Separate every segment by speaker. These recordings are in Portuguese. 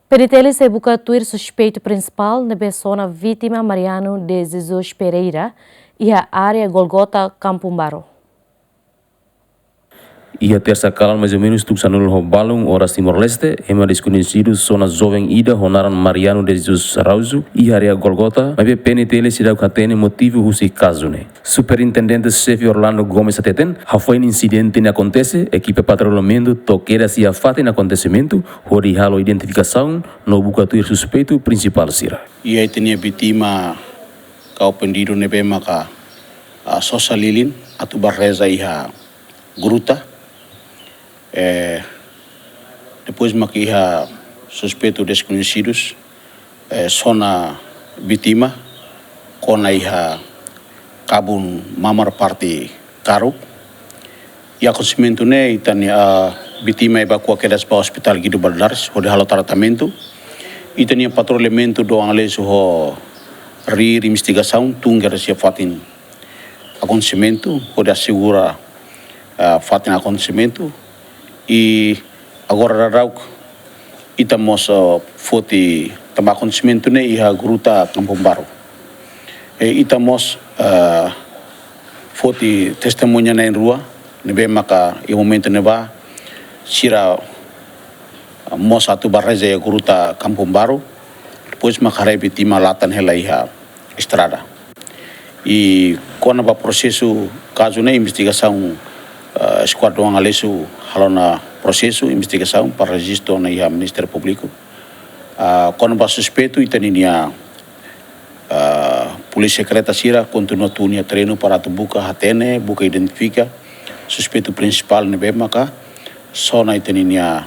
Speaker 1: Peritele se buka tuir suspeito principal na persona vítima Mariano de Jesus Pereira e a área Golgota Campumbaro.
Speaker 2: E a terça kala mais ou menos tuksanul ho balung horas Timor-Leste, ema desconhecidos sona jovem ida honaran Mariano de Jesus Araujo e área Golgota, mas PNTL se dá catene motivo husi caso né. Superintendente chefe Orlando Gomes Ateten, foi um incidente que acontece, equipe patrulhamento toqueira se afata no acontecimento, hori halo identificação, no bucatuir suspeito principal sira.
Speaker 3: E aí tinha vítima kau pendido nebe maka sosalilin atu barreza iha gruta. Depois maquiha suspeito desconhecidos sona vítima kona iha kabun mamar parte karu e acontecimento né itani a vítima evacuadas para o hospital Guido Baldares onde halo tratamento e tinha patrulhamento do analiso ho rir investigação tunga sia fatin acontecimento onde assegura fatin acontecimento e agora rauk itamos foti tama acontecimento né iha gruta Campumbaro itamos foti testemunha na rua nebe maka e momento neba sira mosa tu barreza gruta Campumbaro depois makarei vítima latan hela iha estrada e quando ba processo caso né investigação esquadrão alesu halona processo investigação para registro na iha Ministério Público quando ba suspeito itaninia polícia secreta sira continua tunia treino para tu buka hatene buka identifica suspeito principal nebe maka só na itaninia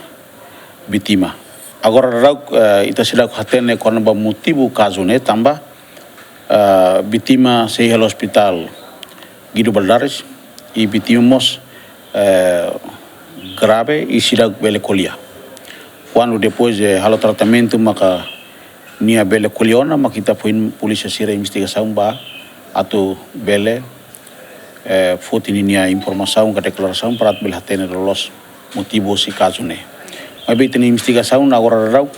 Speaker 3: vítima agora rauk ita sila hatene quando ba motivo caso né tamba vítima se ao hospital Guido Baldares e vítimos grave e sila bele colia quando depois halo tratamento maka nia bele coliona makita foi polícia sira investigação ba atau bele foti nia informação ka declaração para bele hatene lolos motivo si caso né mas bem tem investigação agora rau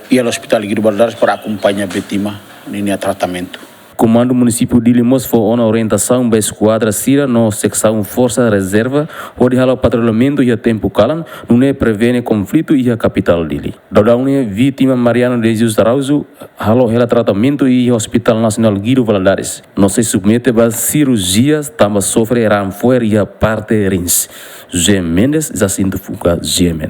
Speaker 3: e ao hospital Guido Baldares para acompanhar vítima nia tratamento.
Speaker 2: Comando Município de Limos foi uma orientação da esquadra Sira no secção Força Reserva, onde há o patrulhamento e a tempo calan, não é prevene conflito e a capital dele. Da unha vítima Mariano de Jesus Araujo, há tratamento e Hospital Nacional Guido Valadares. Não se submete a cirurgias, também sofre ranfoer e a parte rins. G. Mendes, Jacinto Fuca, Gemen.